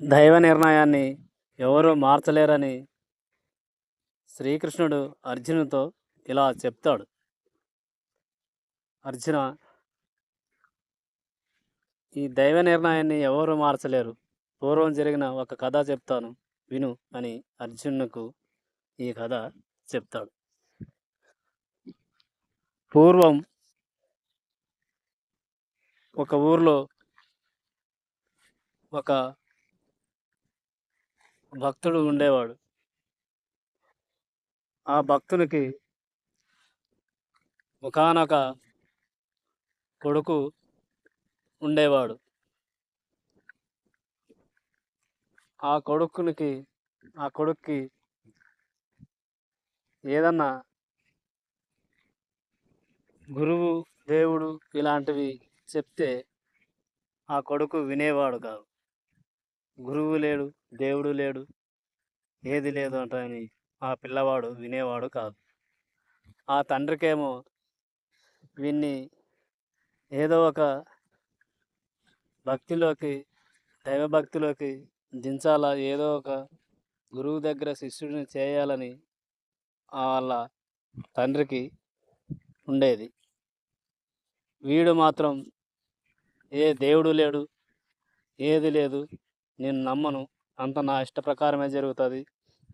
దైవ నిర్ణయాన్ని ఎవరూ మార్చలేరని శ్రీకృష్ణుడు అర్జునుడితో ఇలా చెప్తాడు. అర్జున, ఈ దైవ నిర్ణయాన్ని ఎవరూ మార్చలేరు. పూర్వం జరిగిన ఒక కథ చెప్తాను విను అని అర్జునుకు ఈ కథ చెప్తాడు. పూర్వం ఒక ఊర్లో ఒక భక్తుడు ఉండేవాడు. ఆ భక్తునికి ఒకానొక కొడుకు ఉండేవాడు. ఆ కొడుక్కి ఏదన్నా గురువు, దేవుడు ఇలాంటివి చెప్తే ఆ కొడుకు వినేవాడు కాదు. గురువు లేడు, దేవుడు లేడు, ఏది లేదు అంటని ఆ పిల్లవాడు వినేవాడు కాదు. ఆ తండ్రికేమో వీన్ని ఏదో ఒక భక్తిలోకి, దైవభక్తిలోకి దించాలా, ఏదో ఒక గురువు దగ్గర శిష్యుడిని చేయాలని వాళ్ళ తండ్రికి ఉండేది. వీడు మాత్రం ఏ దేవుడు లేడు, ఏది లేదు, నేను నమ్మను, అంత నా ఇష్ట ప్రకారమే జరుగుతుంది,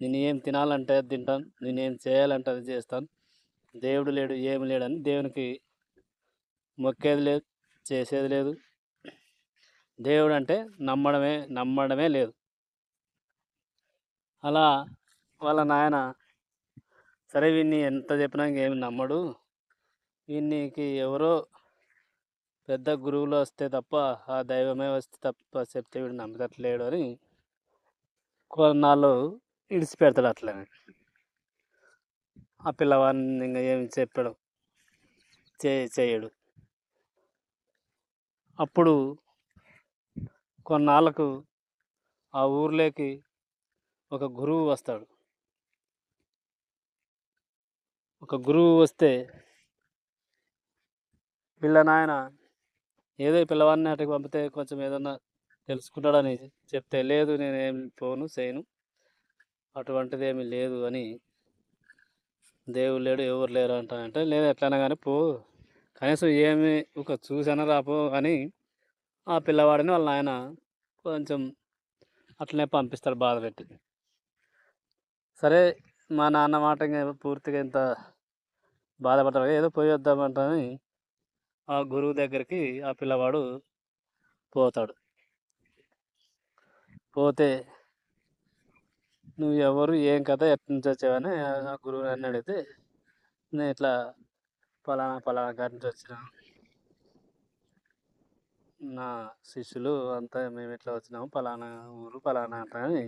నేను ఏం తినాలంటే అది తింటాను, నేనేం చేయాలంటే అది చేస్తాను, దేవుడు లేడు ఏమి లేడని దేవునికి మొక్కేది లేదు, చేసేది లేదు. దేవుడు అంటే నమ్మడమే లేదు. అలా వాళ్ళ నాయన సరే వీన్ని ఎంత చెప్పినా ఏమి నమ్మడు, వీనికి ఎవరో పెద్ద గురువులు వస్తే తప్ప, ఆ దైవమే వస్తే తప్ప చెప్తే వీడు నమ్మతట్లేడు అని కొన్నాళ్ళు ఇడిచిపెడతాడు. అట్లనే ఆ పిల్లవాడిని ఇంకా ఏమి చెప్పడం చేయడు. అప్పుడు కొన్నాళ్ళకు ఆ ఊర్లోకి ఒక గురువు వస్తాడు. ఒక గురువు వస్తే వీళ్ళ నాయన ఏదో పిల్లవాడిని అటుకు పంపితే కొంచెం ఏదన్నా తెలుసుకుంటాడని చెప్తే, లేదు నేనేం పోను చేయను, అటువంటిది ఏమీ లేదు అని, దేవుడు లేడు ఎవరు లేరు అంటే, లేదు ఎట్లయినా కానీ పో, కనీసం ఏమి ఒక చూసానా రాపో అని ఆ పిల్లవాడిని వాళ్ళ నాయన కొంచెం అట్లనే పంపిస్తాడు బాధ పెట్టి. సరే మా నాన్న మాట పూర్తిగా ఇంత బాధపడతాడు, ఏదో పోయి వద్దామంటని ఆ గురువు దగ్గరికి ఆ పిల్లవాడు పోతాడు. పోతే నువ్వు ఎవరు, ఏం కథ, ఎక్కడి నుంచి వచ్చావని ఆ గురువు నన్ను అడిగితే, నేను ఇట్లా పలానా గారి నుంచి వచ్చిన, నా శిష్యులు అంతా మేము ఇట్లా వచ్చినాము, పలానా ఊరు పలానా అంటని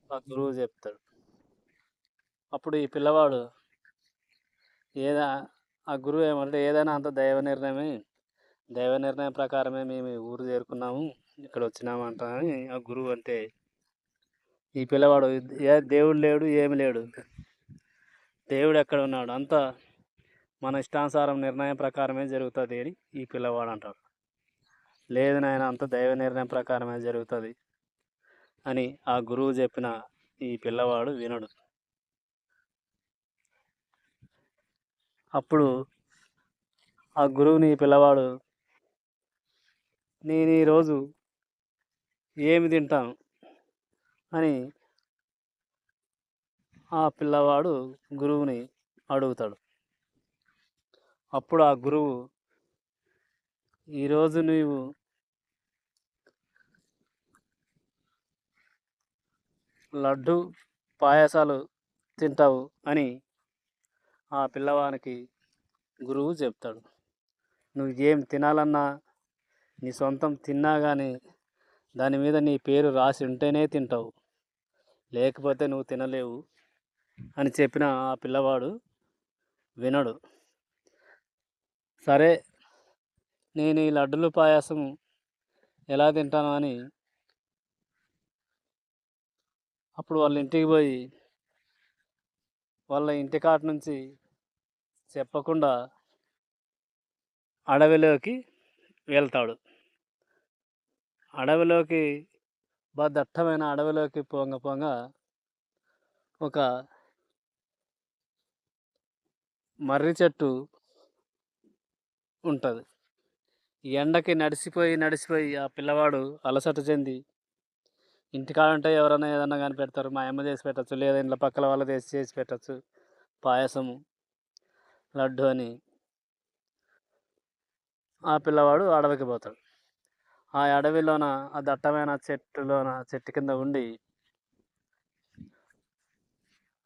ఆ గురువు చెప్తాడు. అప్పుడు ఈ పిల్లవాడు ఆ గురువు ఏమంటే, ఏదైనా అంత దైవ నిర్ణయం ప్రకారమే మేము ఈ ఊరు చేరుకున్నాము, ఇక్కడ వచ్చినామంట అని ఆ గురువు అంటే, ఈ పిల్లవాడు దేవుడు లేడు ఏమి లేడు, దేవుడు ఎక్కడ ఉన్నాడు, అంతా మన ఇష్టానుసారం నిర్ణయం ప్రకారమే జరుగుతుంది అని ఈ పిల్లవాడు అంటాడు. లేదు నాయన, అంత దైవ నిర్ణయం ప్రకారమే జరుగుతుంది అని ఆ గురువు చెప్పిన ఈ పిల్లవాడు వినడు. అప్పుడు ఆ గురువుని ఈ పిల్లవాడు, నేను ఈరోజు ఏమి తింటాను అని ఆ పిల్లవాడు గురువుని అడుగుతాడు. అప్పుడు ఆ గురువు, ఈరోజు నీవు లడ్డు పాయసాలు తింటావు అని ఆ పిల్లవానికి గురువు చెప్తాడు. నువ్వు ఏం తినాలన్నా, నీ సొంతం తిన్నా కానీ దాని మీద నీ పేరు రాసి ఉంటేనే తింటావు, లేకపోతే నువ్వు తినలేవు అని చెప్పిన ఆ పిల్లవాడు వినడు. సరే నేను ఈ లడ్డులు పాయసం ఎలా తింటాను అని అప్పుడు వాళ్ళ ఇంటికి పోయి వాళ్ళ ఇంటికాట నుంచి చెప్పకుండా అడవిలోకి వెళ్తాడు. అడవిలోకి దట్టమైన అడవిలోకి పోంగ పోంగ ఒక మర్రి చెట్టు ఉంటుంది. ఎండకి నడిసిపోయి ఆ పిల్లవాడు అలసట చెంది ఇంటికాడంటే ఎవరైనా ఏదన్నా కానీ పెడతారు. మా అమ్మ చేసి పెట్టచ్చు, లేదా ఇంట్లో పక్కల వాళ్ళు చేసి పెట్టచ్చు పాయసము, లడ్డు అని. ఆ పిల్లవాడు అడవికి పోతాడు. ఆ అడవిలోన ఆ దట్టమైన చెట్టు కింద ఉండి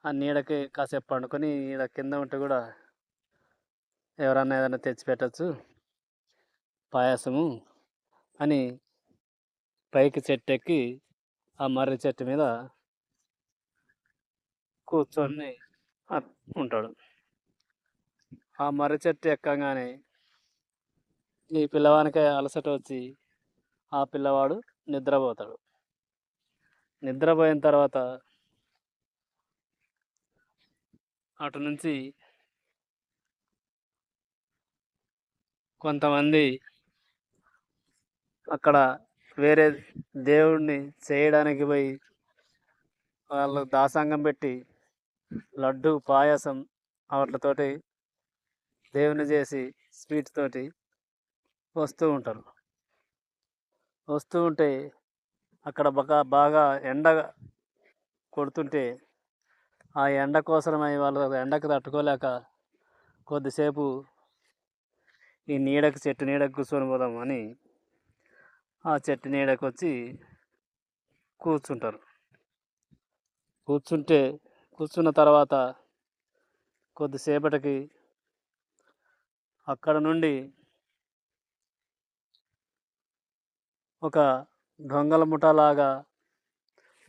ఆ నీడకి కాసేపు పండుకొని ఈడ కింద ఉంటే కూడా ఎవరన్నా ఏదైనా తెచ్చి పెట్టచ్చు పాయసము అని పైకి చెట్టెక్కి ఆ మర్రి చెట్టు మీద కూర్చొని ఉంటాడు. ఆ మర్రి చెట్టు ఎక్కగానే ఈ పిల్లవానికి అలసట వచ్చి ఆ పిల్లవాడు నిద్రపోతాడు. నిద్రపోయిన తర్వాత అటు నుంచి కొంతమంది అక్కడ వేరే దేవుడిని చేయడానికి పోయి వాళ్ళు దాసంగం పెట్టి లడ్డు పాయసం వాటితోటి దేవుని చేసి స్వీట్ తోటి వస్తూ ఉంటారు. వస్తూ ఉంటే అక్కడ బాగా ఎండ కొడుతుంటే ఆ ఎండ కోసమై వాళ్ళు ఎండకు తట్టుకోలేక కొద్దిసేపు ఈ చెట్టు నీడకు కూర్చొని పోదాం అని ఆ చెట్టు నీడకు వచ్చి కూర్చుంటారు. కూర్చున్న తర్వాత కొద్దిసేపటికి అక్కడ నుండి ఒక దొంగల ముఠాలాగా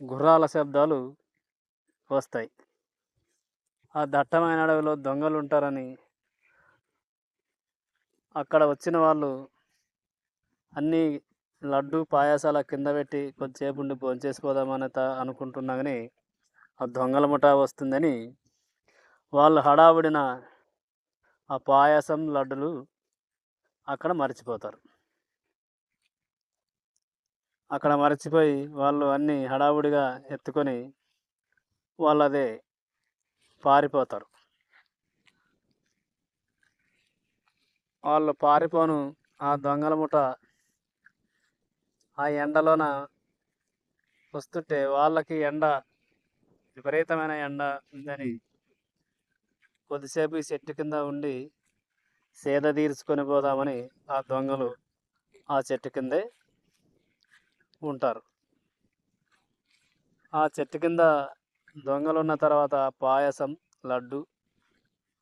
గుర్రాల శబ్దాలు వస్తాయి. ఆ దట్టమైన అడవిలో దొంగలు ఉంటారని అక్కడ వచ్చిన వాళ్ళు అన్నీ లడ్డు పాయసాల కింద పెట్టి కొద్దిసేపు ఉండి భోంచేసిపోదామని అనుకుంటున్నా కానీ ఆ దొంగల ముఠా వస్తుందని వాళ్ళు హడావుడిన ఆ పాయసం లడ్డులు అక్కడ మర్చిపోతారు. అక్కడ మర్చిపోయి వాళ్ళు అన్నీ హడావుడిగా ఎత్తుకొని వాళ్ళు అదే పారిపోతారు. వాళ్ళు పారిపోను ఆ దొంగల ముఠ ఆ ఎండలోన వస్తుంటే వాళ్ళకి విపరీతమైన ఎండ ఉందని కొద్దిసేపు ఈ చెట్టు కింద ఉండి సేద తీర్చుకొని పోదామని ఆ దొంగలు ఆ చెట్టు కిందే ఉంటారు. ఆ చెట్టు కింద దొంగలు ఉన్న తర్వాత పాయసం లడ్డు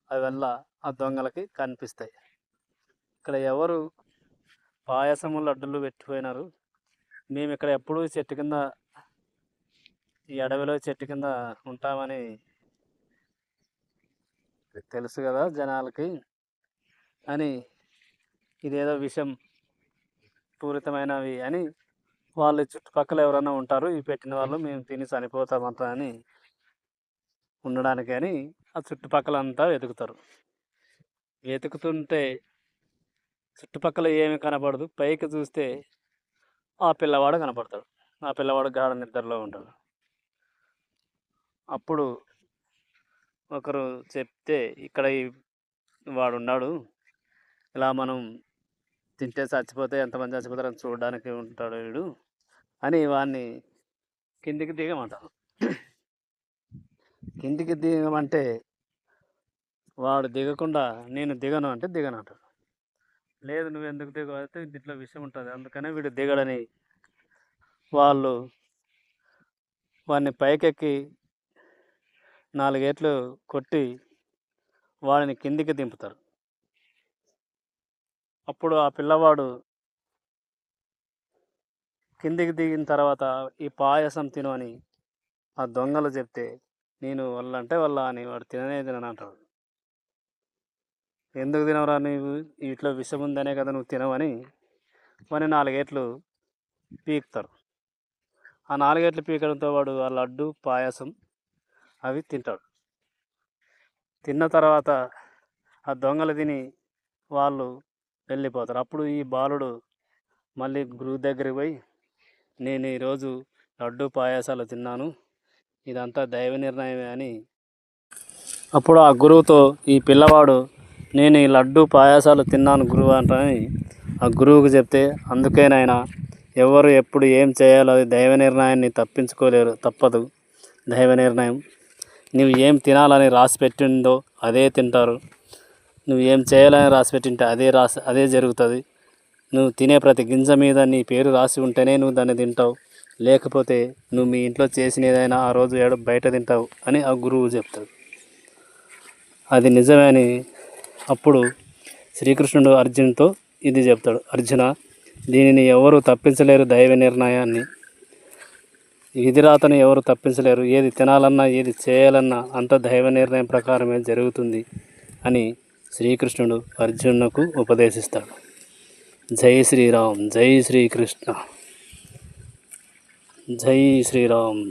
అవల్ల ఆ దొంగలకి కనిపిస్తాయి. ఇక్కడ ఎవరు పాయసము లడ్డులు పెట్టిపోయినారు, మేము ఇక్కడ ఎప్పుడూ చెట్టు కింద ఈ అడవిలో చెట్టు కింద ఉంటామని తెలుసు కదా జనాలకి అని, ఇదేదో విషం పూరితమైనవి అని వాళ్ళు చుట్టుపక్కల ఎవరైనా ఉంటారు ఈ పెట్టిన వాళ్ళు, మేము తిని చనిపోతామంట అని ఉండడానికి అని ఆ చుట్టుపక్కలంతా వెతుకుతారు. వెతుకుతుంటే చుట్టుపక్కల ఏమి కనపడదు. పైకి చూస్తే ఆ పిల్లవాడు కనపడతాడు. ఆ పిల్లవాడు గాఢ నిద్రలో ఉంటాడు. అప్పుడు ఒకరు చెప్తే ఇక్కడ వాడు ఉన్నాడు, ఇలా మనం తింటే చచ్చిపోతే ఎంతమంది చచ్చిపోతారని చూడడానికి ఉంటాడు వీడు అని వాడిని కిందికి దిగమంటారు. కిందికి దిగమంటే వాడు దిగకుండా నేను దిగను అంటే దిగను అంటాడు. లేదు నువ్వు ఎందుకు దిగవు అయితే దీంట్లో విషయం ఉంటుంది అందుకనే వీడు దిగడని వాళ్ళు వాడిని పైకెక్కి 4 ఏట్లు కొట్టి వాడిని కిందికి దింపుతారు. అప్పుడు ఆ పిల్లవాడు కిందికి దిగిన తర్వాత ఈ పాయసం తిను అని ఆ దొంగలు చెప్తే నేను వాళ్ళంటే వాళ్ళ అని వాడు తినని అంటాడు. ఎందుకు తినవరా నువ్వు, వీటిలో విషం ఉందనే కదా నువ్వు తినవని వాడిని 4 ఏట్లు పీకుతారు. ఆ 4 ఏట్లు పీకడంతో వాడు ఆ లడ్డు పాయసం అవి తింటాడు. తిన్న తర్వాత ఆ దొంగలు తిని వాళ్ళు వెళ్ళిపోతారు. అప్పుడు ఈ బాలుడు మళ్ళీ గురువు దగ్గరికి పోయి నేను ఈరోజు లడ్డు పాయసాలు తిన్నాను, ఇదంతా దైవ నిర్ణయమే అని అప్పుడు ఆ గురువుతో ఈ పిల్లవాడు నేను ఈ లడ్డు పాయసాలు తిన్నాను గురువు అంటని ఆ గురువుకు చెప్తే, అందుకేనైనా ఎవరు ఎప్పుడు ఏం చేయాలో అది దైవ నిర్ణయాన్ని తప్పించుకోలేరు, తప్పదు దైవ నిర్ణయం. నువ్వు ఏం తినాలని రాసి పెట్టిందో అదే తింటారు, నువ్వు ఏం చేయాలని రాసి పెట్టింటే అదే జరుగుతుంది. నువ్వు తినే ప్రతి గింజ మీద నీ పేరు రాసి ఉంటేనే నువ్వు దాన్ని తింటావు, లేకపోతే నువ్వు మీ ఇంట్లో చేసిన ఏదైనా ఆ రోజు బయట తింటావు అని ఆ గురువు చెప్తాడు. అది నిజమే అని అప్పుడు శ్రీకృష్ణుడు అర్జున్తో ఇది చెప్తాడు, అర్జున దీనిని ఎవరు తప్పించలేరు, దైవ నిర్ణయాన్ని విధిరాతను ఎవరు తప్పించలేరు, ఏది తినాలన్నా ఏది చేయాలన్నా అంత దైవ నిర్ణయం ప్రకారమే జరుగుతుంది అని శ్రీకృష్ణుడు అర్జునుకు ఉపదేశిస్తాడు. జై శ్రీరామ్, జై శ్రీకృష్ణ, జై శ్రీరామ్.